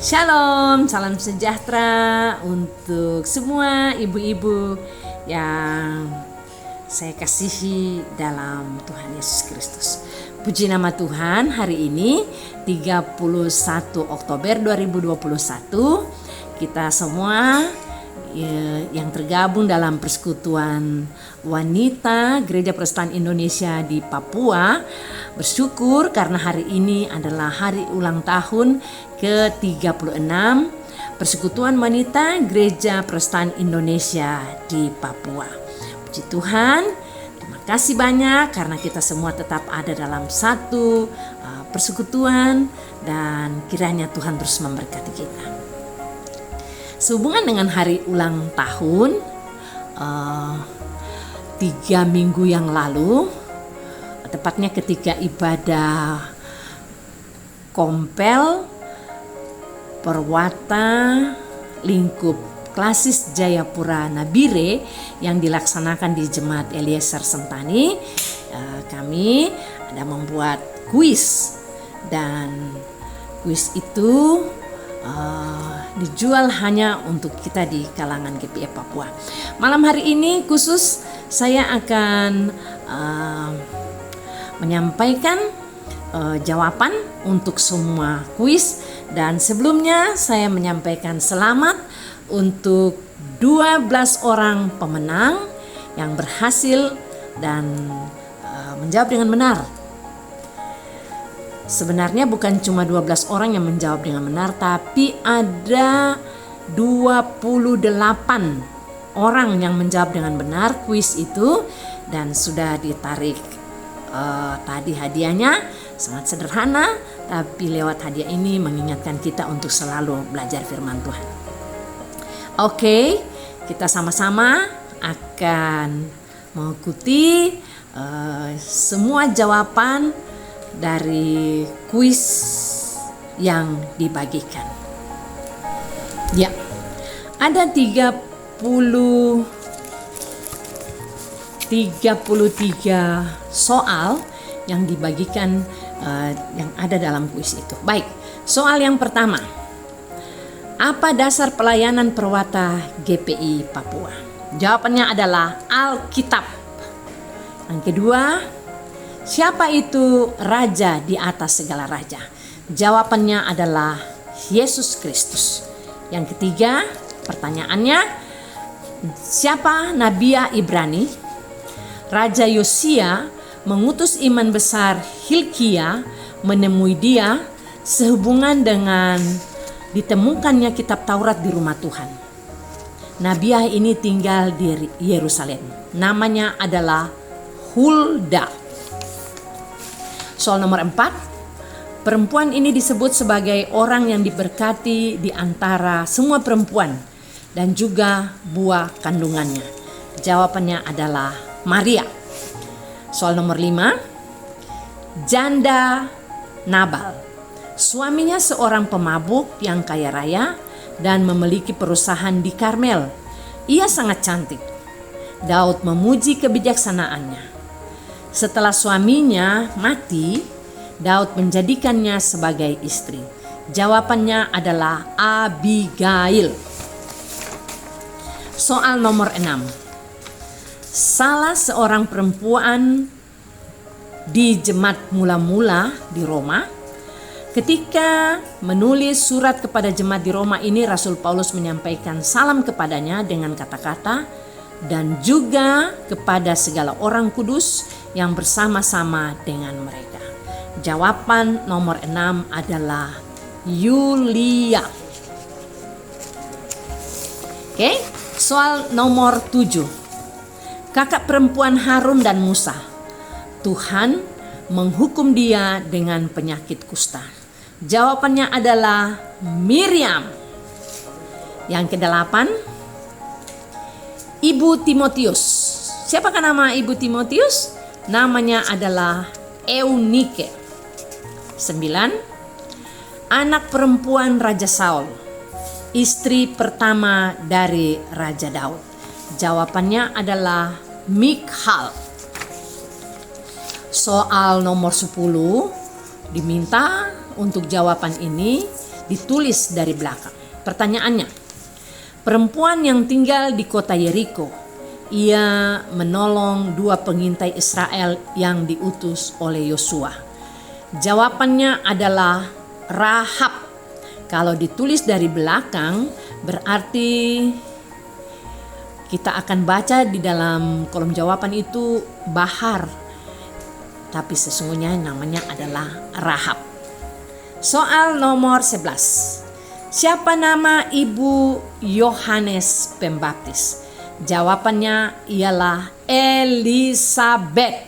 Shalom, salam sejahtera untuk semua ibu-ibu yang saya kasihi dalam Tuhan Yesus Kristus. Puji nama Tuhan, hari ini 31 Oktober 2021 kita semua yang tergabung dalam persekutuan wanita Gereja Protestan Indonesia di Papua bersyukur karena hari ini adalah hari ulang tahun ke-36 Persekutuan Wanita Gereja Protestan Indonesia di Papua. Puji Tuhan, terima kasih banyak karena kita semua tetap ada dalam satu persekutuan dan kiranya Tuhan terus memberkati kita. Sehubungan dengan hari ulang tahun 3 minggu yang lalu, tepatnya ketika ibadah kompel Perwata Lingkup Klasis Jayapura Nabire yang dilaksanakan di Jemaat Eliezer Sentani, kami ada membuat kuis dan kuis itu dijual hanya untuk kita di kalangan GPI Papua. Malam hari ini khusus saya akan menyampaikan jawaban untuk semua kuis, dan sebelumnya saya menyampaikan selamat untuk 12 orang pemenang yang berhasil dan menjawab dengan benar. Sebenarnya bukan cuma 12 orang yang menjawab dengan benar, tapi ada 28 orang yang menjawab dengan benar kuis itu, dan sudah ditarik tadi hadiahnya. Sangat sederhana, tapi lewat hadiah ini mengingatkan kita untuk selalu belajar firman Tuhan. Oke, kita sama-sama akan mengikuti semua jawaban dari kuis yang dibagikan. Ya, ada 33 soal yang dibagikan yang ada dalam kuis itu. Baik, soal yang pertama. Apa dasar pelayanan Perwata GPI Papua? Jawabannya adalah Alkitab. Yang kedua, siapa itu raja di atas segala raja? Jawabannya adalah Yesus Kristus. Yang ketiga, pertanyaannya, siapa Nabi Ibrani? Raja Yosia mengutus imam besar Hilkia menemui dia sehubungan dengan ditemukannya kitab Taurat di rumah Tuhan. Nabiah ini tinggal di Yerusalem. Namanya adalah Hulda. Soal nomor 4, perempuan ini disebut sebagai orang yang diberkati di antara semua perempuan dan juga buah kandungannya. Jawabannya adalah Maria. Soal nomor 5, janda Nabal. Suaminya seorang pemabuk yang kaya raya dan memiliki perusahaan di Karmel. Ia sangat cantik. Daud memuji kebijaksanaannya. Setelah suaminya mati, Daud menjadikannya sebagai istri. Jawabannya adalah Abigail. Soal nomor 6. Salah seorang perempuan di jemaat mula-mula di Roma, ketika menulis surat kepada jemaat di Roma ini, Rasul Paulus menyampaikan salam kepadanya dengan kata-kata dan juga kepada segala orang kudus yang bersama-sama dengan mereka. Jawaban nomor 6 adalah Yulia. Oke, soal nomor 7. Kakak perempuan Harun dan Musa. Tuhan menghukum dia dengan penyakit kusta. Jawabannya adalah Miriam. Yang ke-8, Ibu Timotius. Siapakah nama Ibu Timotius? Namanya adalah Eunike. 9, anak perempuan Raja Saul, istri pertama dari Raja Daud. Jawabannya adalah Mikhal. Soal nomor 10, diminta untuk jawaban ini ditulis dari belakang. Pertanyaannya, perempuan yang tinggal di kota Yeriko, ia menolong 2 pengintai Israel yang diutus oleh Yosua. Jawabannya adalah Rahab. Kalau ditulis dari belakang berarti kita akan baca di dalam kolom jawaban itu Bahar, tapi sesungguhnya namanya adalah Rahab. Soal nomor 11. Siapa nama ibu Yohanes Pembaptis? Jawabannya ialah Elisabet.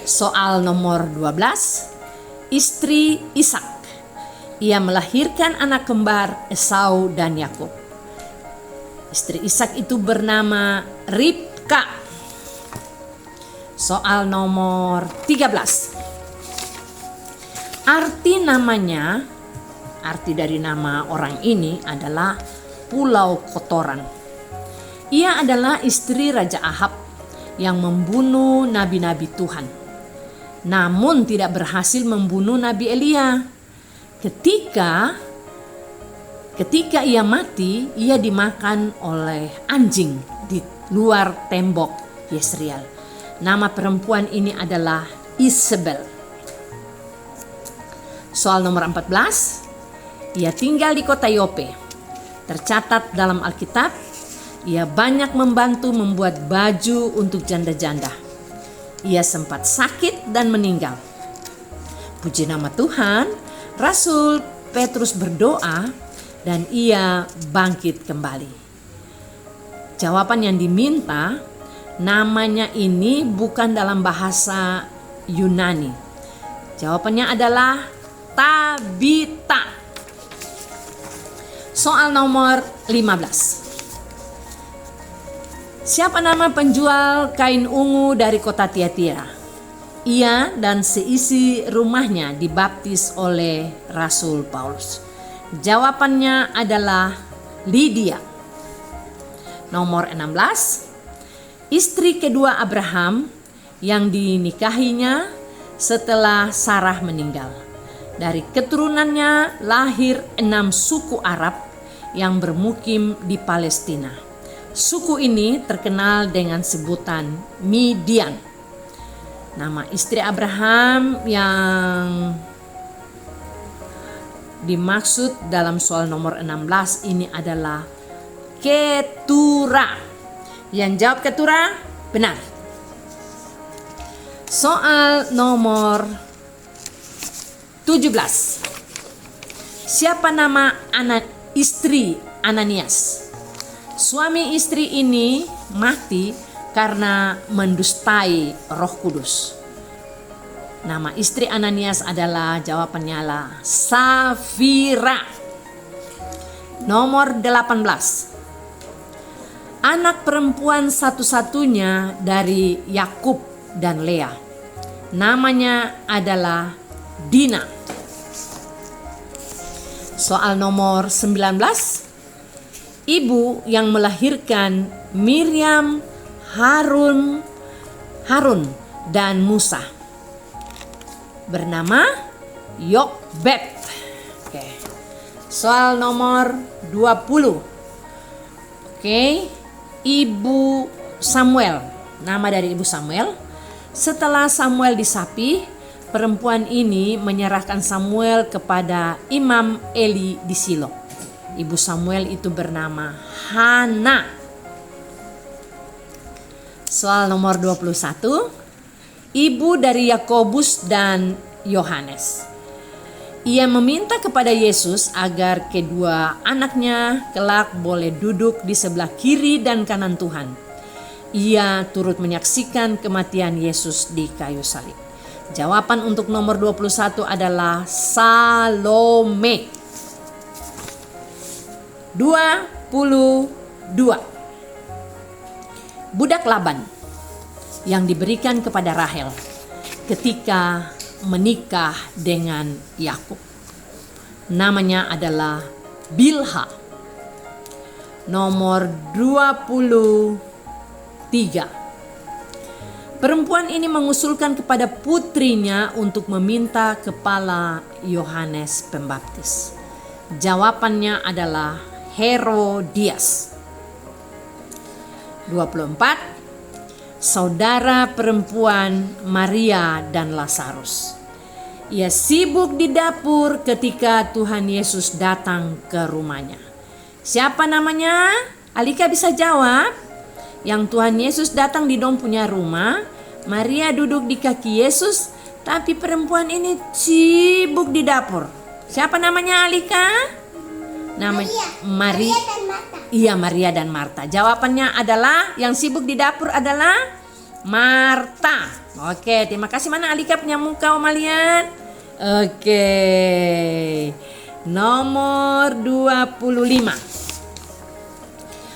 Soal nomor 12. Istri Ishak. Ia melahirkan anak kembar Esau dan Yakub. Istri Ishak itu bernama Ribka. Soal nomor 13. Arti dari nama orang ini adalah Pulau Kotoran. Ia adalah istri Raja Ahab yang membunuh nabi-nabi Tuhan, namun tidak berhasil membunuh Nabi Elia. Ketika ia mati, ia dimakan oleh anjing di luar tembok Yesreel. Nama perempuan ini adalah Isabel. Soal nomor 14. Ia tinggal di kota Yope. Tercatat dalam Alkitab, ia banyak membantu membuat baju untuk janda-janda. Ia sempat sakit dan meninggal. Puji nama Tuhan, Rasul Petrus berdoa dan ia bangkit kembali. Jawaban yang diminta, namanya ini bukan dalam bahasa Yunani. Jawabannya adalah Tabita. Soal nomor 15. Siapa nama penjual kain ungu dari kota Tiatira? Ia dan seisi rumahnya dibaptis oleh Rasul Paulus. Jawabannya adalah Lydia. Nomor 16. Istri kedua Abraham yang dinikahinya setelah Sarah meninggal. Dari keturunannya lahir 6 suku Arab yang bermukim di Palestina. Suku ini terkenal dengan sebutan Midian. Nama istri Abraham yang dimaksud dalam soal nomor 16 ini adalah Ketura. Yang jawab Ketura benar. Soal nomor 17. Siapa nama istri Ananias? Suami istri ini mati karena mendustai Roh Kudus. Nama istri Ananias adalah, jawabannya adalah Safira. Nomor 18. Anak perempuan satu-satunya dari Yakub dan Lea. Namanya adalah Dina. Soal nomor 19. Ibu yang melahirkan Miriam, Harun dan Musa bernama Yokbed. Oke. Soal nomor 20. Oke. Ibu Samuel. Nama dari ibu Samuel. Setelah Samuel disapi, perempuan ini menyerahkan Samuel kepada Imam Eli di Silo. Ibu Samuel itu bernama Hana. Soal nomor 21. Ibu dari Yakobus dan Yohanes. Ia meminta kepada Yesus agar kedua anaknya kelak boleh duduk di sebelah kiri dan kanan Tuhan. Ia turut menyaksikan kematian Yesus di kayu salib. Jawaban untuk nomor 21 adalah Salome. 22. Budak Laban yang diberikan kepada Rahel ketika menikah dengan Yakub. Namanya adalah Bilha. Nomor 23. Perempuan ini mengusulkan kepada putrinya untuk meminta kepala Yohanes Pembaptis. Jawabannya adalah Herodias. 24. Saudara perempuan Maria dan Lazarus. Ia sibuk di dapur ketika Tuhan Yesus datang ke rumahnya. Siapa namanya? Alika bisa jawab. Yang Tuhan Yesus datang di dong punya rumah, Maria duduk di kaki Yesus, tapi perempuan ini sibuk di dapur. Siapa namanya, Alika? Maria dan Marta. Iya, Maria dan Marta. Jawabannya adalah yang sibuk di dapur adalah Marta. Oke, terima kasih. Mana Alika punya muka, Oma lihat? Oke. Nomor 25.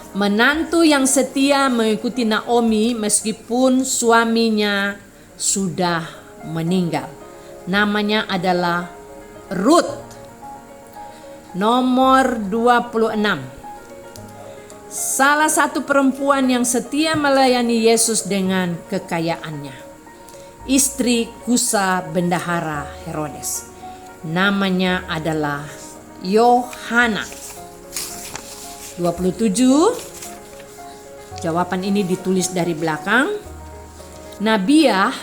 Menantu yang setia mengikuti Naomi meskipun suaminya sudah meninggal. Namanya adalah Ruth. Nomor 26. Salah satu perempuan yang setia melayani Yesus dengan kekayaannya. Istri Kusa bendahara Herodes. Namanya adalah Yohana. 27. Jawaban ini ditulis dari belakang. Nabiah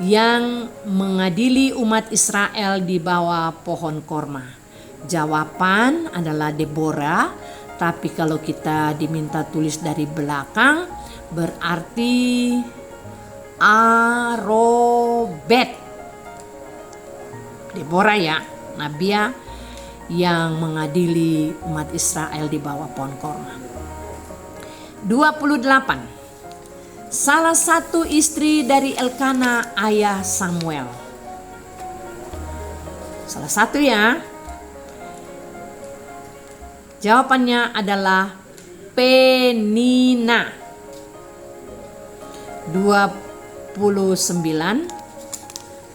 yang mengadili umat Israel di bawah pohon korma. Jawaban adalah Deborah, tapi kalau kita diminta tulis dari belakang berarti Arobet. Deborah ya, Nabiah yang mengadili umat Israel di bawah pohon korma. 28. Salah satu istri dari Elkana ayah Samuel. Salah satu ya. Jawabannya adalah Penina. 29.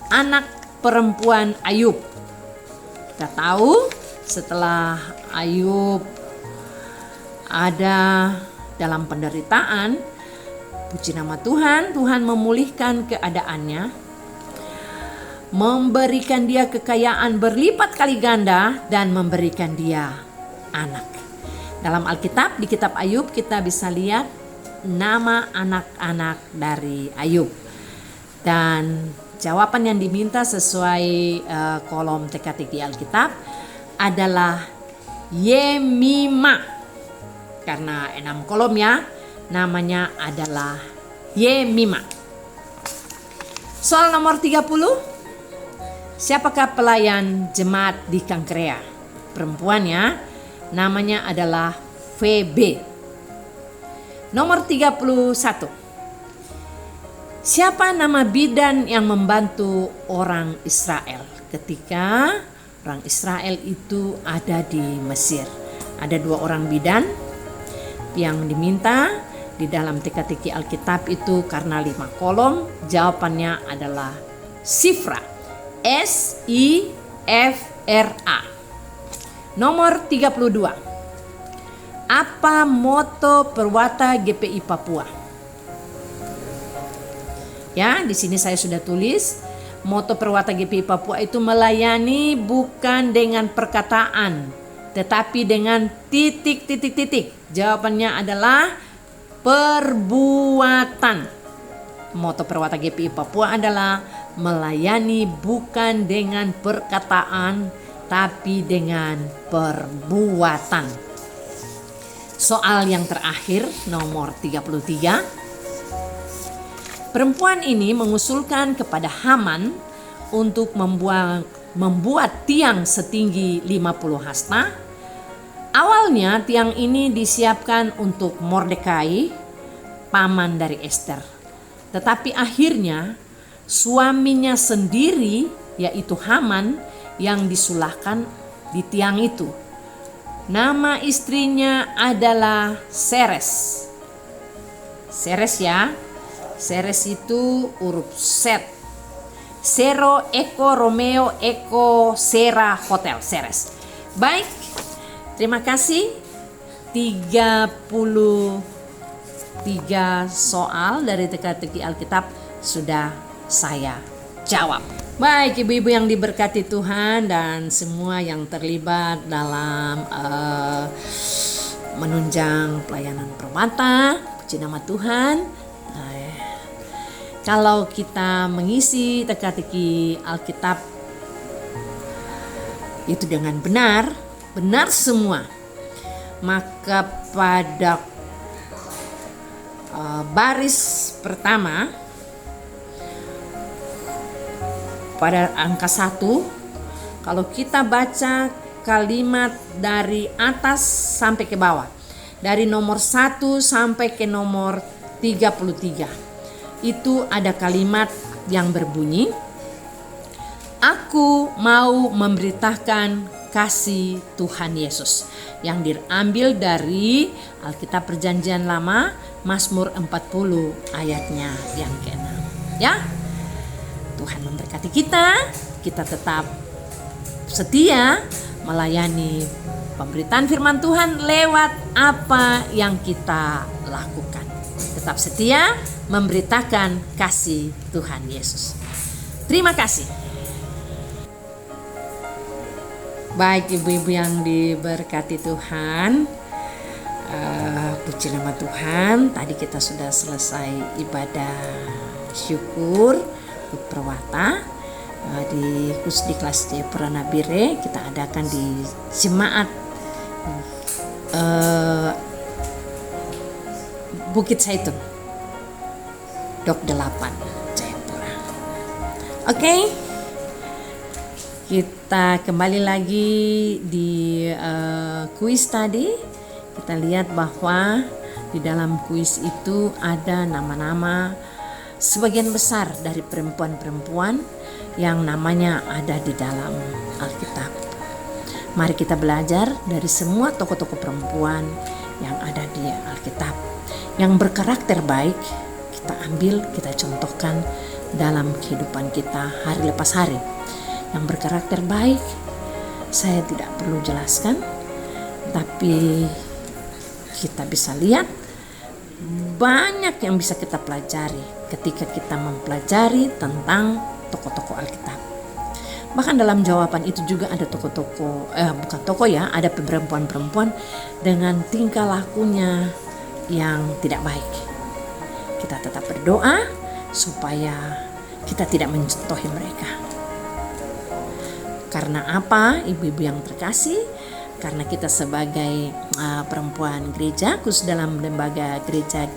Anak perempuan Ayub. Kita tahu setelah Ayub ada dalam penderitaan, puji nama Tuhan, Tuhan memulihkan keadaannya, memberikan dia kekayaan berlipat kali ganda dan memberikan dia anak. Dalam Alkitab, di kitab Ayub kita bisa lihat nama anak-anak dari Ayub. Dan jawaban yang diminta sesuai kolom teka-teki Alkitab adalah Yemima. Karena 6 kolom ya, namanya adalah Yemima. Soal nomor 30. Siapakah pelayan jemaat di Kangkrea? Perempuan ya, namanya adalah Febe. Nomor 31. Siapa nama bidan yang membantu orang Israel ketika orang Israel itu ada di Mesir? Ada 2 orang bidan yang diminta di dalam teka-teki Alkitab itu karena 5 kolom. Jawabannya adalah Sifra. Sifra. Nomor 32. Apa moto Perwata GPI Papua? Ya, di sini saya sudah tulis. Moto Perwata GPI Papua itu melayani bukan dengan perkataan, tetapi dengan titik. Jawabannya adalah perbuatan. Moto Perwata GPI Papua adalah melayani bukan dengan perkataan, tapi dengan perbuatan. Soal yang terakhir, nomor 33. Perempuan ini mengusulkan kepada Haman untuk membuat tiang setinggi 50 hasta. Awalnya tiang ini disiapkan untuk Mordekai, paman dari Ester. Tetapi akhirnya suaminya sendiri, yaitu Haman, yang disulahkan di tiang itu. Nama istrinya adalah Seres. Seres ya. Seres itu huruf set. Sero, Eko, Romeo, Eko, Sera, Hotel, Seres. Baik, terima kasih. 33 3 soal dari teka-teki Alkitab sudah saya jawab. Baik ibu-ibu yang diberkati Tuhan dan semua yang terlibat dalam menunjang pelayanan permata, puji nama Tuhan. Kalau kita mengisi teka-teki Alkitab itu dengan benar semua, maka pada baris pertama pada angka 1, kalau kita baca kalimat dari atas sampai ke bawah, dari nomor 1 sampai ke nomor 33, itu ada kalimat yang berbunyi, aku mau memberitakan kasih Tuhan Yesus, yang diambil dari Alkitab Perjanjian Lama, Mazmur 40 ayatnya yang ke-6. Ya, Tuhan memberkati kita tetap setia melayani pemberitaan firman Tuhan lewat apa yang kita lakukan. Tetap setia memberitakan kasih Tuhan Yesus. Terima kasih. Baik ibu-ibu yang diberkati Tuhan, puji nama Tuhan. Tadi kita sudah selesai ibadah syukur Perwata di kelas Jayapura Nabire. Kita adakan di jemaat Bukit Zaitun Dok 8 Jayapura. Oke, kita kembali lagi di kuis tadi. Kita lihat bahwa di dalam kuis itu ada nama-nama sebagian besar dari perempuan-perempuan yang namanya ada di dalam Alkitab. Mari kita belajar dari semua tokoh-tokoh perempuan yang ada di Alkitab, yang berkarakter baik. Kita ambil, kita contohkan dalam kehidupan kita hari lepas hari. Yang berkarakter baik, saya tidak perlu jelaskan, tapi kita bisa lihat banyak yang bisa kita pelajari ketika kita mempelajari tentang tokoh-tokoh Alkitab. Bahkan dalam jawaban itu juga ada ada perempuan-perempuan dengan tingkah lakunya yang tidak baik. Kita tetap berdoa supaya kita tidak mencontohi mereka. Karena apa, ibu-ibu yang terkasih? Karena kita sebagai perempuan gereja, khusus dalam lembaga gereja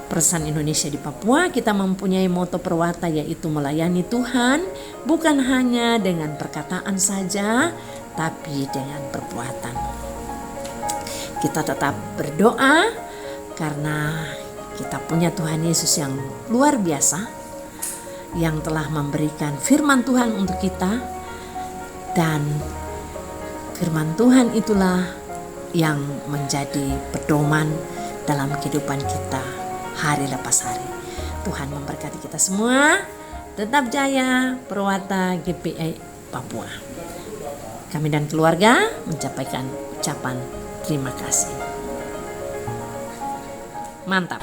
Perusahaan Indonesia di Papua, kita mempunyai moto Perwata, yaitu melayani Tuhan bukan hanya dengan perkataan saja, tapi dengan perbuatan. Kita tetap berdoa karena kita punya Tuhan Yesus yang luar biasa, yang telah memberikan firman Tuhan untuk kita, dan firman Tuhan itulah yang menjadi pedoman dalam kehidupan kita hari lepas hari. Tuhan memberkati kita semua. Tetap jaya, Perwata GPI Papua. Kami dan keluarga menyampaikan ucapan terima kasih. Mantap.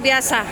biasa.